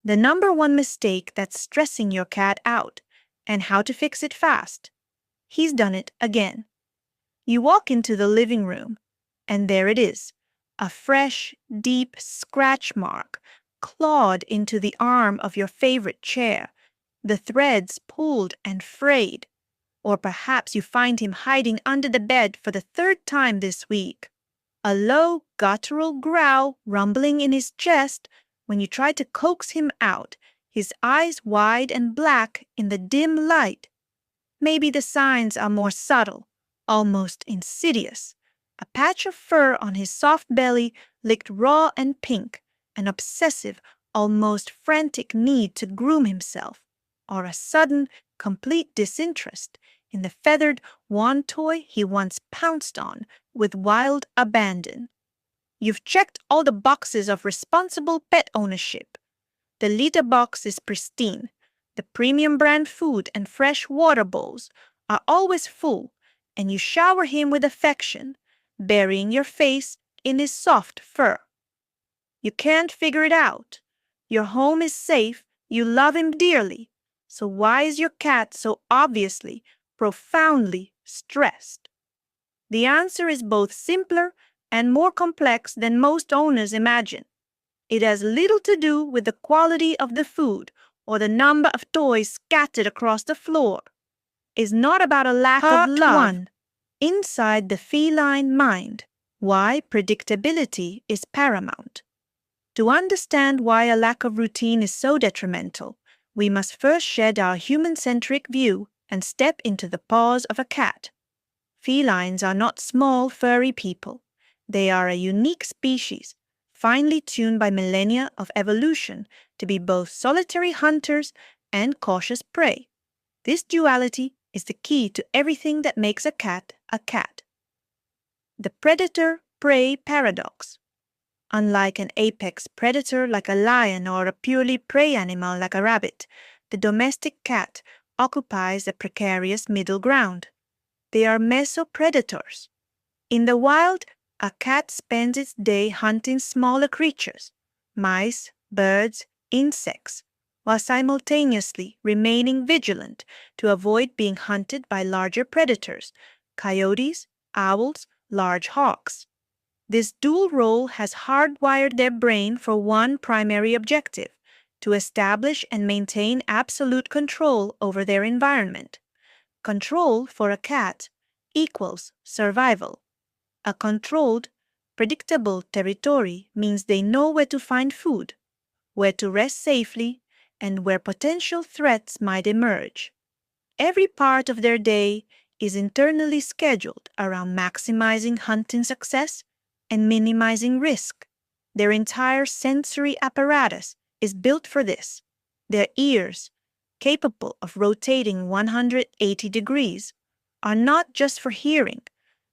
the number one mistake that's stressing your cat out, and how to fix it fast. He's done it again. You walk into the living room, and there it is, a fresh, deep scratch mark clawed into the arm of your favorite chair, the threads pulled and frayed. Or perhaps you find him hiding under the bed for the third time this week. A low, guttural growl rumbling in his chest when you try to coax him out, his eyes wide and black in the dim light. Maybe the signs are more subtle, almost insidious. A patch of fur on his soft belly licked raw and pink, an obsessive, almost frantic need to groom himself, or a sudden, complete disinterest in the feathered wand toy he once pounced on with wild abandon. You've checked all the boxes of responsible pet ownership. The litter box is pristine. The premium brand food and fresh water bowls are always full, and you shower him with affection, burying your face in his soft fur. You can't figure it out. Your home is safe, you love him dearly. So why is your cat so obviously, profoundly stressed? The answer is both simpler and more complex than most owners imagine. It has little to do with the quality of the food or the number of toys scattered across the floor. It's not about a lack of love. Part 1. Inside the feline mind, why predictability is paramount. To understand why a lack of routine is so detrimental, we must first shed our human-centric view and step into the paws of a cat. Felines are not small, furry people. They are a unique species, finely tuned by millennia of evolution to be both solitary hunters and cautious prey. This duality is the key to everything that makes a cat a cat. The predator-prey paradox. Unlike an apex predator like a lion or a purely prey animal like a rabbit, the domestic cat occupies a precarious middle ground. They are mesopredators. In the wild, a cat spends its day hunting smaller creatures, mice, birds, insects, while simultaneously remaining vigilant to avoid being hunted by larger predators, coyotes, owls, large hawks. This dual role has hardwired their brain for one primary objective: to establish and maintain absolute control over their environment. Control for a cat equals survival. A controlled, predictable territory means they know where to find food, where to rest safely, and where potential threats might emerge. Every part of their day is internally scheduled around maximizing hunting success and minimizing risk. Their entire sensory apparatus is built for this. Their ears, capable of rotating 180 degrees, are not just for hearing,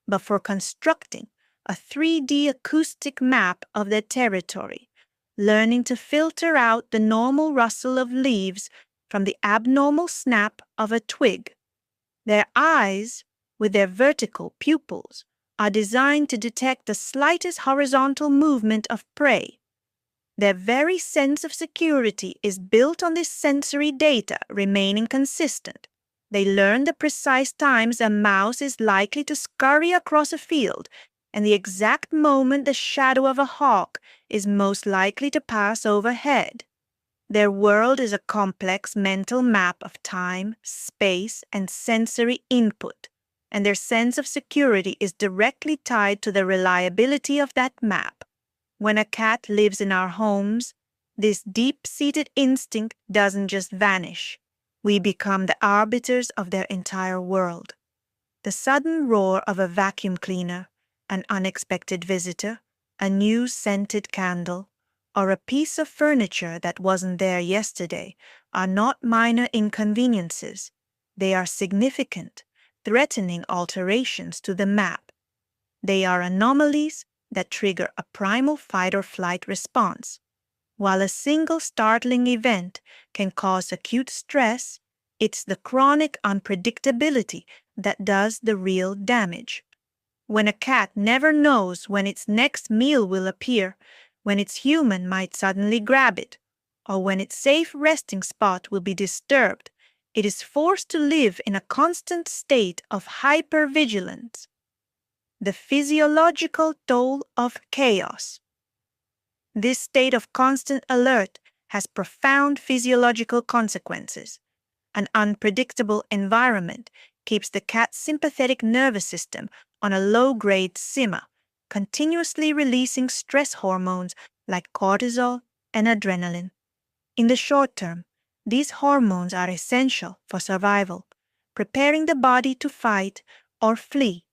but for constructing a 3D acoustic map of their territory, learning to filter out the normal rustle of leaves from the abnormal snap of a twig. Their eyes, with their vertical pupils, are designed to detect the slightest horizontal movement of prey. Their very sense of security is built on this sensory data remaining consistent. They learn the precise times a mouse is likely to scurry across a field and the exact moment the shadow of a hawk is most likely to pass overhead. Their world is a complex mental map of time, space, and sensory input, and their sense of security is directly tied to the reliability of that map. When a cat lives in our homes, this deep-seated instinct doesn't just vanish. We become the arbiters of their entire world. The sudden roar of a vacuum cleaner, an unexpected visitor, a new scented candle, or a piece of furniture that wasn't there yesterday are not minor inconveniences. They are significant, threatening alterations to the map. They are anomalies that trigger a primal fight-or-flight response. While a single startling event can cause acute stress, it's the chronic unpredictability that does the real damage. When a cat never knows when its next meal will appear, when its human might suddenly grab it, or when its safe resting spot will be disturbed, it is forced to live in a constant state of hypervigilance. The physiological toll of chaos. This state of constant alert has profound physiological consequences. An unpredictable environment keeps the cat's sympathetic nervous system on a low-grade simmer, continuously releasing stress hormones like cortisol and adrenaline. In the short term, these hormones are essential for survival, preparing the body to fight or flee.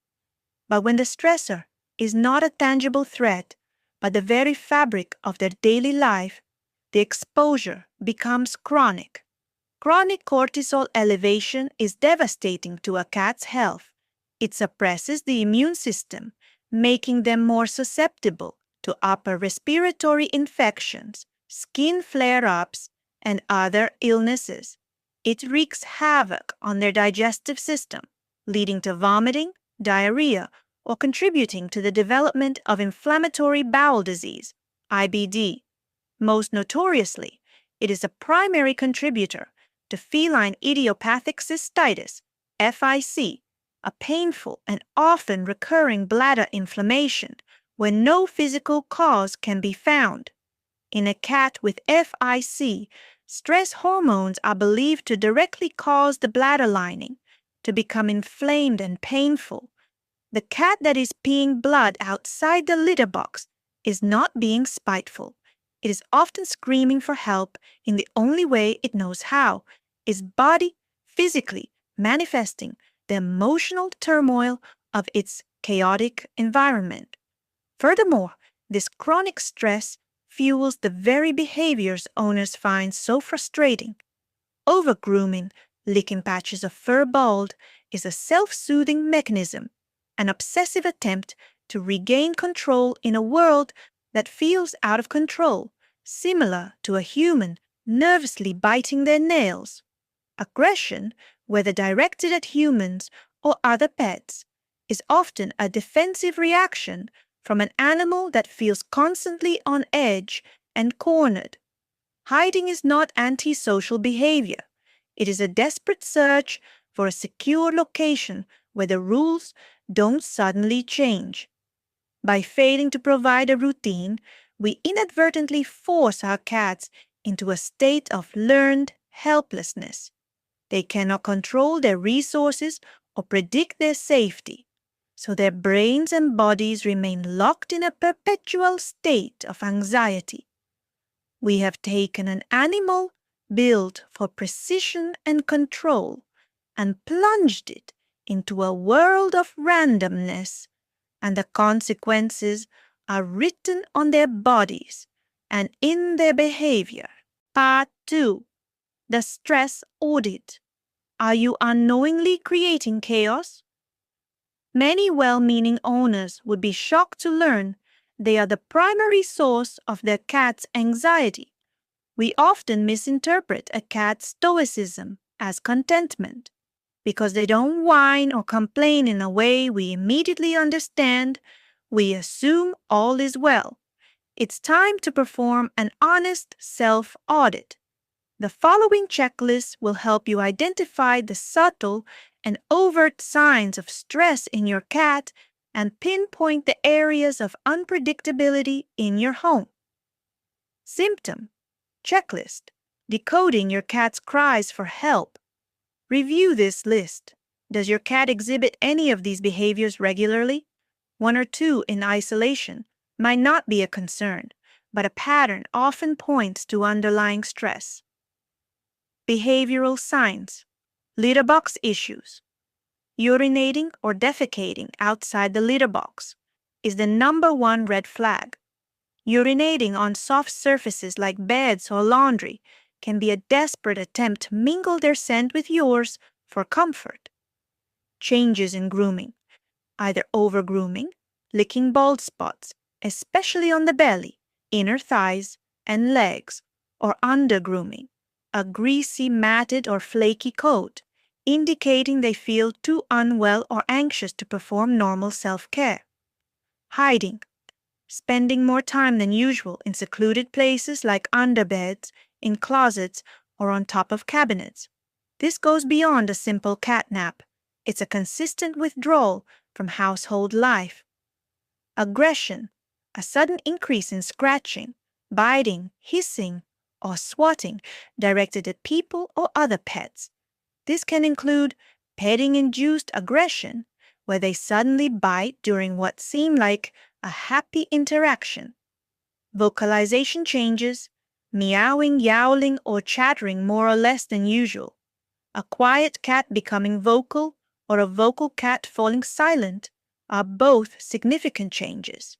But when the stressor is not a tangible threat, but the very fabric of their daily life, the exposure becomes chronic. Chronic cortisol elevation is devastating to a cat's health. It suppresses the immune system, making them more susceptible to upper respiratory infections, skin flare-ups, and other illnesses. It wreaks havoc on their digestive system, leading to vomiting, diarrhea, or contributing to the development of inflammatory bowel disease, IBD. Most notoriously, it is a primary contributor to feline idiopathic cystitis, FIC, a painful and often recurring bladder inflammation when no physical cause can be found. In a cat with FIC, stress hormones are believed to directly cause the bladder lining to become inflamed and painful. The cat that is peeing blood outside the litter box is not being spiteful. It is often screaming for help in the only way it knows how, its body physically manifesting the emotional turmoil of its chaotic environment. Furthermore, this chronic stress fuels the very behaviors owners find so frustrating. Overgrooming, licking patches of fur bald, is a self-soothing mechanism, an obsessive attempt to regain control in a world that feels out of control, similar to a human nervously biting their nails. Aggression, whether directed at humans or other pets, is often a defensive reaction from an animal that feels constantly on edge and cornered. Hiding is not antisocial behavior. It is a desperate search for a secure location where the rules don't suddenly change. By failing to provide a routine, we inadvertently force our cats into a state of learned helplessness. They cannot control their resources or predict their safety, so their brains and bodies remain locked in a perpetual state of anxiety. We have taken an animal built for precision and control and plunged it into a world of randomness, and the consequences are written on their bodies and in their behavior. Part 2. The Stress Audit. Are you unknowingly creating chaos? Many well-meaning owners would be shocked to learn they are the primary source of their cat's anxiety. We often misinterpret a cat's stoicism as contentment. Because they don't whine or complain in a way we immediately understand, we assume all is well. It's time to perform an honest self-audit. The following checklist will help you identify the subtle and overt signs of stress in your cat and pinpoint the areas of unpredictability in your home. Symptom checklist: decoding your cat's cries for help. Review this list. Does your cat exhibit any of these behaviors regularly? One or two in isolation might not be a concern, but a pattern often points to underlying stress. Behavioral signs: litter box issues. Urinating or defecating outside the litter box is the #1 red flag. Urinating on soft surfaces like beds or laundry can be a desperate attempt to mingle their scent with yours for comfort. Changes in grooming: either over-grooming, licking bald spots, especially on the belly, inner thighs, and legs, or under-grooming, a greasy, matted, or flaky coat, indicating they feel too unwell or anxious to perform normal self-care. Hiding: spending more time than usual in secluded places like underbeds, in closets, or on top of cabinets. This goes beyond a simple cat nap. It's a consistent withdrawal from household life. Aggression, a sudden increase in scratching, biting, hissing, or swatting directed at people or other pets. This can include petting-induced aggression, where they suddenly bite during what seem like a happy interaction. Vocalization changes, meowing, yowling, or chattering more or less than usual. A quiet cat becoming vocal or a vocal cat falling silent are both significant changes.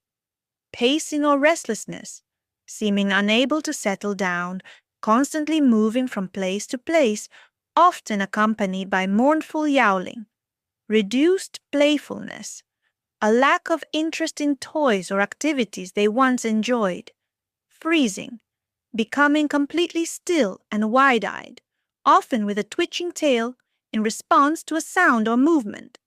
Pacing or restlessness, seeming unable to settle down, constantly moving from place to place, often accompanied by mournful yowling. Reduced playfulness, a lack of interest in toys or activities they once enjoyed. Freezing, becoming completely still and wide-eyed, often with a twitching tail in response to a sound or movement.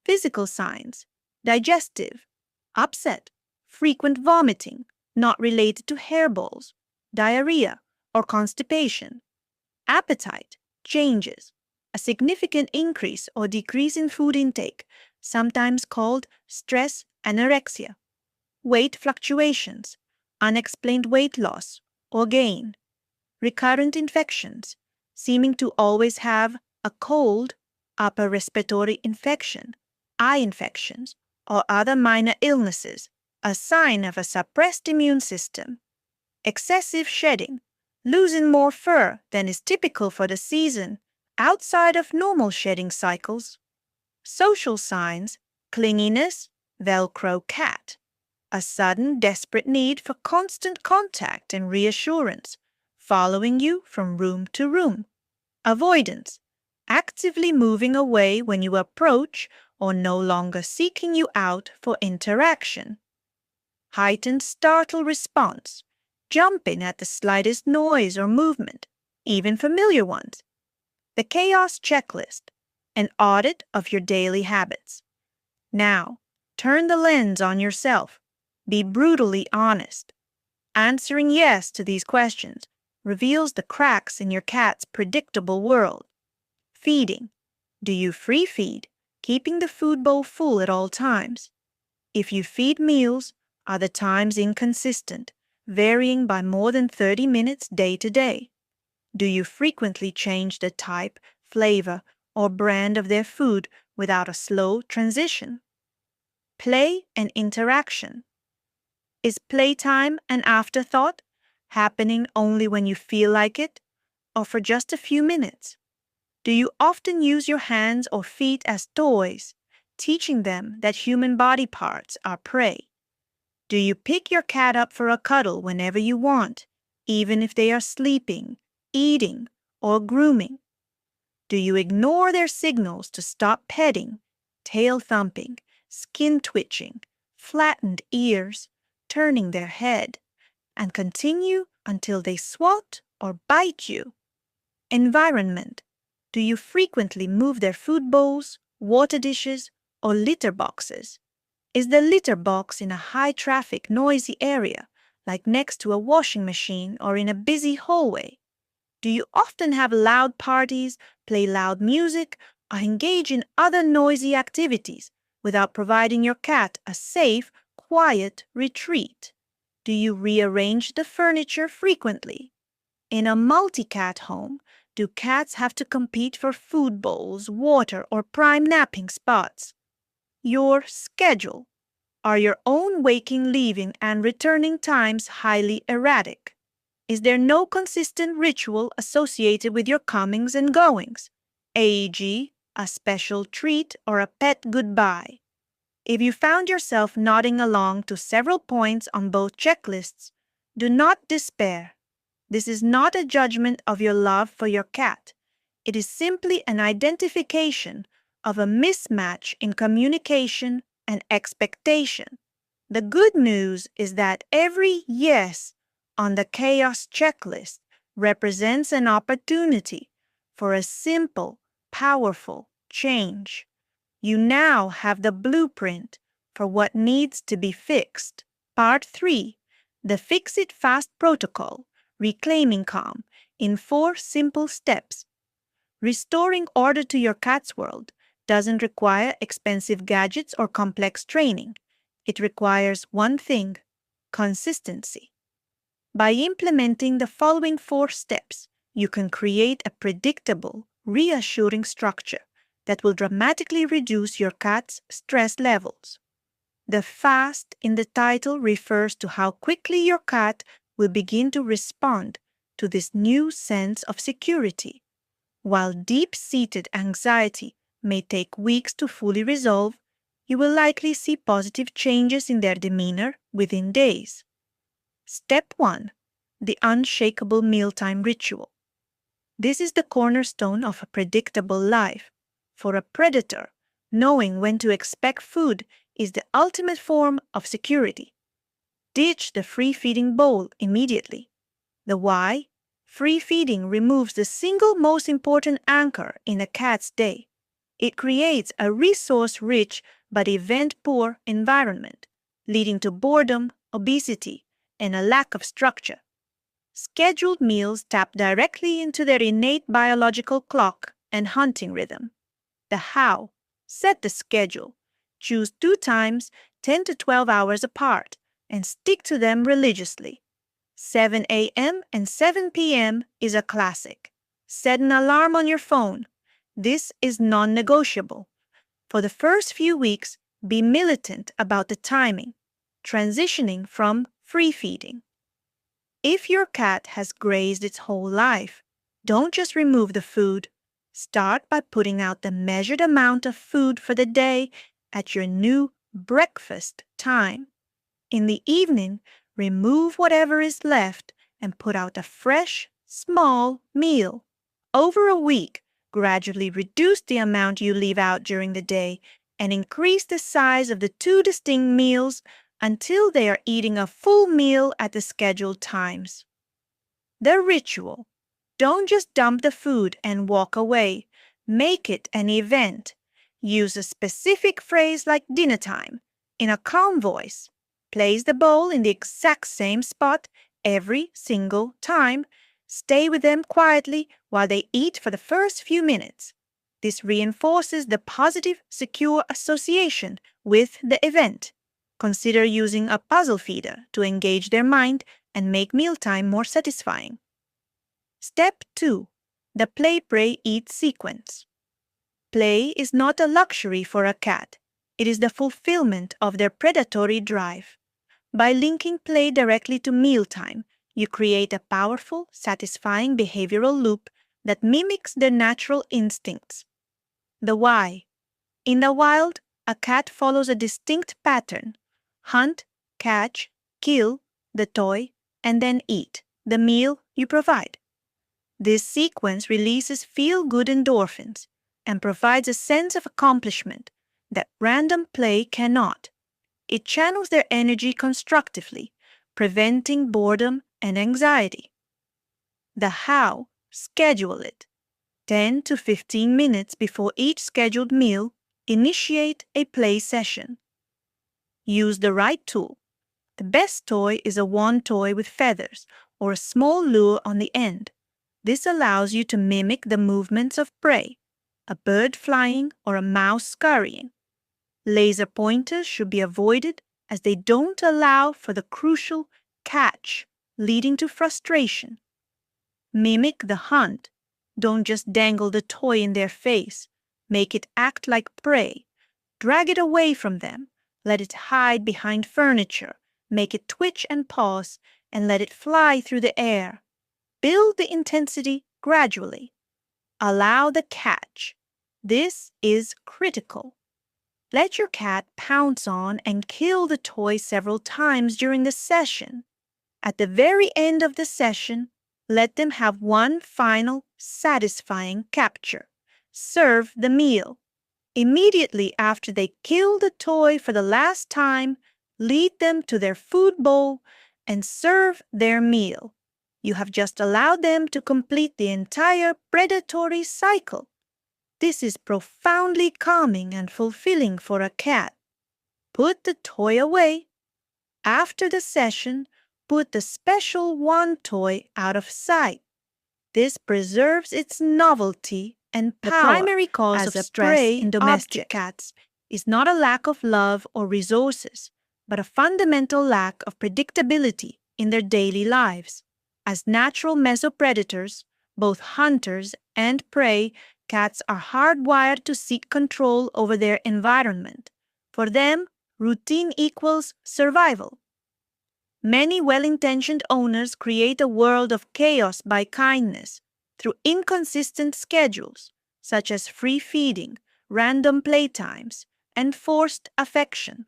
Physical signs, digestive, upset, frequent vomiting, not related to hairballs, diarrhea, or constipation. Appetite, changes, a significant increase or decrease in food intake, sometimes called stress anorexia. Weight fluctuations, unexplained weight loss or gain. Recurrent infections, seeming to always have a cold, upper respiratory infection, eye infections, or other minor illnesses, a sign of a suppressed immune system. Excessive shedding, losing more fur than is typical for the season, outside of normal shedding cycles. Social signs, clinginess, Velcro cat, a sudden desperate need for constant contact and reassurance, following you from room to room. Avoidance, actively moving away when you approach or no longer seeking you out for interaction. Heightened startle response, jumping at the slightest noise or movement, even familiar ones. The chaos checklist, an audit of your daily habits. Now, turn the lens on yourself. Be brutally honest. Answering yes to these questions reveals the cracks in your cat's predictable world. Feeding. Do you free feed, keeping the food bowl full at all times? If you feed meals, are the times inconsistent, varying by more than 30 minutes day to day? Do you frequently change the type, flavor, or brand of their food without a slow transition? Play and interaction. Is playtime an afterthought, happening only when you feel like it, or for just a few minutes? Do you often use your hands or feet as toys, teaching them that human body parts are prey? Do you pick your cat up for a cuddle whenever you want, even if they are sleeping, eating, or grooming? Do you ignore their signals to stop petting, tail thumping, skin twitching, flattened ears, turning their head, and continue until they swat or bite you? Environment. Do you frequently move their food bowls, water dishes, or litter boxes? Is the litter box in a high-traffic, noisy area, like next to a washing machine or in a busy hallway? Do you often have loud parties, play loud music, or engage in other noisy activities without providing your cat a safe, quiet retreat? Do you rearrange the furniture frequently? In a multi-cat home, do cats have to compete for food bowls, water, or prime napping spots? Your schedule. Are your own waking, leaving, and returning times highly erratic? Is there no consistent ritual associated with your comings and goings, e.g., a special treat or a pet goodbye? If you found yourself nodding along to several points on both checklists, do not despair. This is not a judgment of your love for your cat. It is simply an identification of a mismatch in communication and expectation. The good news is that every yes on the chaos checklist represents an opportunity for a simple, powerful change. You now have the blueprint for what needs to be fixed. Part 3. The Fix It Fast Protocol reclaiming calm in 4 simple steps. Restoring order to your cat's world doesn't require expensive gadgets or complex training. It requires one thing: consistency. By implementing the following 4 steps, you can create a predictable, reassuring structure that will dramatically reduce your cat's stress levels. The fast in the title refers to how quickly your cat will begin to respond to this new sense of security. While deep-seated anxiety may take weeks to fully resolve, you will likely see positive changes in their demeanor within days. Step 1. The unshakable mealtime ritual. This is the cornerstone of a predictable life. For a predator, knowing when to expect food is the ultimate form of security. Ditch the free-feeding bowl immediately. The why? Free feeding removes the single most important anchor in a cat's day. It creates a resource-rich but event-poor environment, leading to boredom, obesity, and a lack of structure. Scheduled meals tap directly into their innate biological clock and hunting rhythm. The how? Set the schedule. Choose 2 times, 10 to 12 hours apart, and stick to them religiously. 7 a.m. and 7 p.m. is a classic. Set an alarm on your phone. This is non-negotiable. For the first few weeks, be militant about the timing, transitioning from free feeding. If your cat has grazed its whole life, don't just remove the food. Start by putting out the measured amount of food for the day at your new breakfast time. In the evening, remove whatever is left and put out a fresh, small meal. Over a week, gradually reduce the amount you leave out during the day and increase the size of the 2 distinct meals until they are eating a full meal at the scheduled times. The ritual. Don't just dump the food and walk away. Make it an event. Use a specific phrase like dinner time in a calm voice. Place the bowl in the exact same spot every single time. Stay with them quietly while they eat for the first few minutes. This reinforces the positive, secure association with the event. Consider using a puzzle feeder to engage their mind and make mealtime more satisfying. Step 2. The play, pray, eat sequence. Play is not a luxury for a cat. It is the fulfillment of their predatory drive. By linking play directly to mealtime, you create a powerful, satisfying behavioral loop that mimics their natural instincts. The why. In the wild, a cat follows a distinct pattern: hunt, catch, kill the toy, and then eat the meal you provide. This sequence releases feel-good endorphins and provides a sense of accomplishment that random play cannot. It channels their energy constructively, preventing boredom and anxiety. The how, schedule it. 10 to 15 minutes before each scheduled meal, initiate a play session. Use the right tool. The best toy is a wand toy with feathers or a small lure on the end. This allows you to mimic the movements of prey, a bird flying or a mouse scurrying. Laser pointers should be avoided as they don't allow for the crucial catch, leading to frustration. Mimic the hunt. Don't just dangle the toy in their face. Make it act like prey. Drag it away from them. Let it hide behind furniture. Make it twitch and pause, and let it fly through the air. Build the intensity gradually. Allow the catch. This is critical. Let your cat pounce on and kill the toy several times during the session. At the very end of the session, let them have one final, satisfying capture. Serve the meal. Immediately after they kill the toy for the last time, lead them to their food bowl and serve their meal. You have just allowed them to complete the entire predatory cycle. This is profoundly calming and fulfilling for a cat. Put the toy away. After the session, put the special wand toy out of sight. This preserves its novelty and power. The primary cause of stress in domestic cats is not a lack of love or resources, but a fundamental lack of predictability in their daily lives. As natural mesopredators, both hunters and prey, cats are hardwired to seek control over their environment. For them, routine equals survival. Many well-intentioned owners create a world of chaos by kindness through inconsistent schedules, such as free feeding, random playtimes, and forced affection.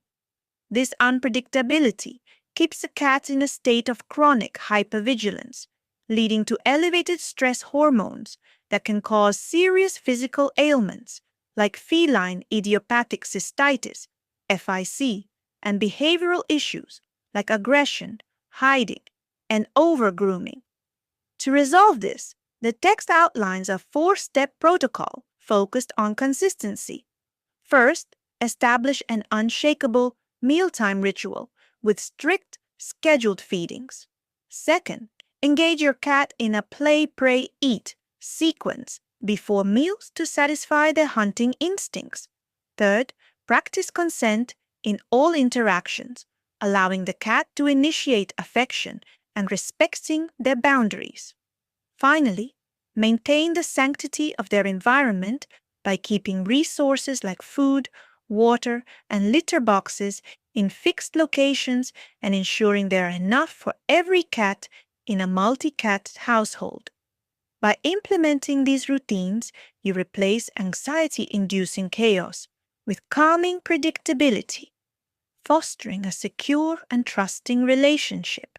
This unpredictability keeps the cat in a state of chronic hypervigilance, leading to elevated stress hormones that can cause serious physical ailments like feline idiopathic cystitis, FIC, and behavioral issues like aggression, hiding, and over-grooming. To resolve this, the text outlines a 4-step protocol focused on consistency. First, establish an unshakable mealtime ritual with strict, scheduled feedings. Second, engage your cat in a play, pray, eat sequence before meals to satisfy their hunting instincts. Third, practice consent in all interactions, allowing the cat to initiate affection and respecting their boundaries. Finally, maintain the sanctity of their environment by keeping resources like food, water, and litter boxes in fixed locations and ensuring there are enough for every cat in a multi-cat household. By implementing these routines, you replace anxiety-inducing chaos with calming predictability, fostering a secure and trusting relationship.